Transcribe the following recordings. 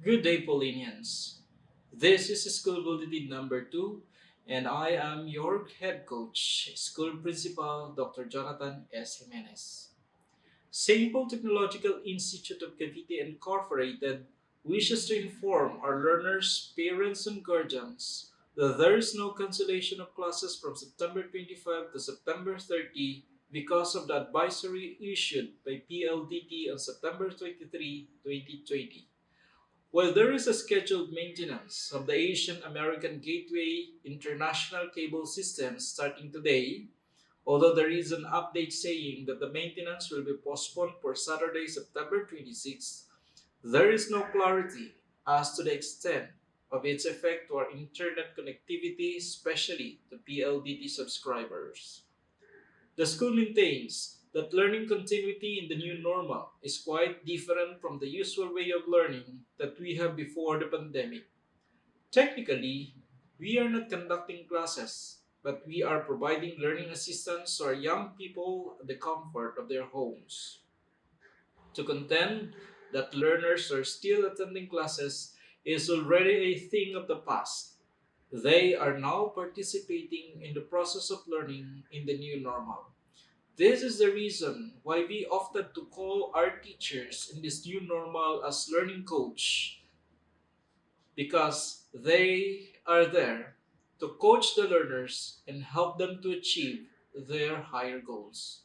Good day, Paulinians. This is School Bulletin number 2, and I am your head coach, School Principal Dr. Jonathan S. Jimenez. St. Paul Technological Institute of Cavite Incorporated wishes to inform our learners, parents, and guardians that there is no cancellation of classes from September 25 to September 30 because of the advisory issued by PLDT on September 23, 2020. While there is a scheduled maintenance of the Asian American Gateway International Cable System starting today, although there is an update saying that the maintenance will be postponed for Saturday, September 26th, there is no clarity as to the extent of its effect to our internet connectivity, especially the PLDT subscribers. The school maintains that learning continuity in the new normal is quite different from the usual way of learning that we have before the pandemic. Technically, we are not conducting classes, but we are providing learning assistance to our young people at the comfort of their homes. To contend that learners are still attending classes is already a thing of the past. They are now participating in the process of learning in the new normal. This is the reason why we opted to call our teachers in this new normal as learning coach because they are there to coach the learners and help them to achieve their higher goals.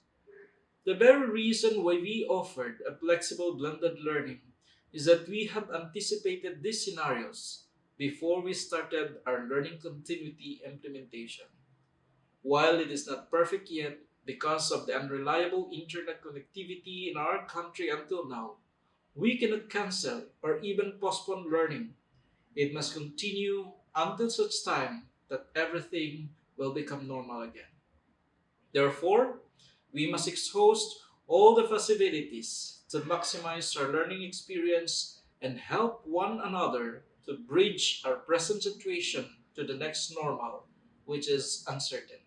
The very reason why we offered a flexible blended learning is that we have anticipated these scenarios before we started our learning continuity implementation. While it is not perfect yet because of the unreliable internet connectivity in our country until now, we cannot cancel or even postpone learning. It must continue until such time that everything will become normal again. Therefore, we must exhaust all the facilities to maximize our learning experience and help one another to bridge our present situation to the next normal, which is uncertain.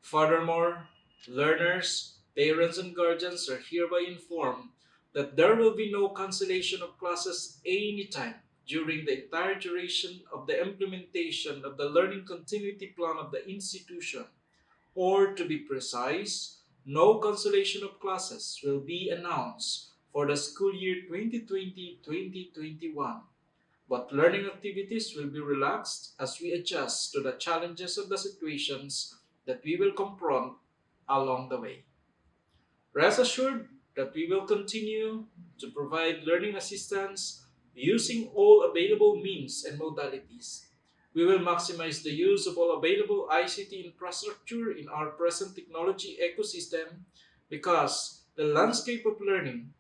Furthermore, learners, parents, and guardians are hereby informed that there will be no cancellation of classes anytime during the entire duration of the implementation of the learning continuity plan of the institution. Or to be precise, no cancellation of classes will be announced for the school year 2020-2021, but learning activities will be relaxed as we adjust to the challenges of the situations that we will confront along the way. Rest assured that we will continue to provide learning assistance using all available means and modalities. We will maximize the use of all available ICT infrastructure in our present technology ecosystem because the landscape of learning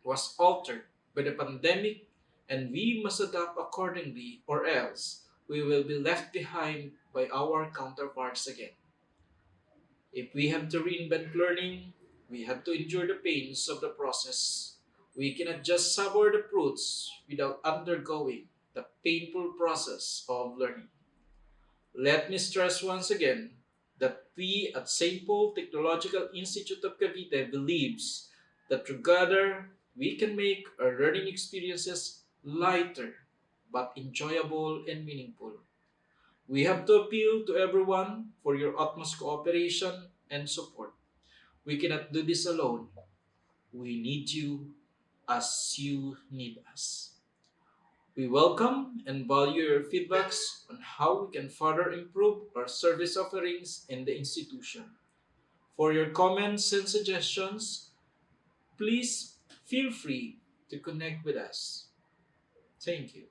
was altered by the pandemic and we must adapt accordingly or else we will be left behind by our counterparts again. If we have to reinvent learning, we have to endure the pains of the process. We cannot just savor the fruits without undergoing the painful process of learning. Let me stress once again that we at St. Paul Technological Institute of Cavite believes that together we can make our learning experiences lighter but enjoyable and meaningful. We have to appeal to everyone for your utmost cooperation and support. We cannot do this alone. We need you as you need us. We welcome and value your feedbacks on how we can further improve our service offerings in the institution. For your comments and suggestions, please feel free to connect with us. Thank you.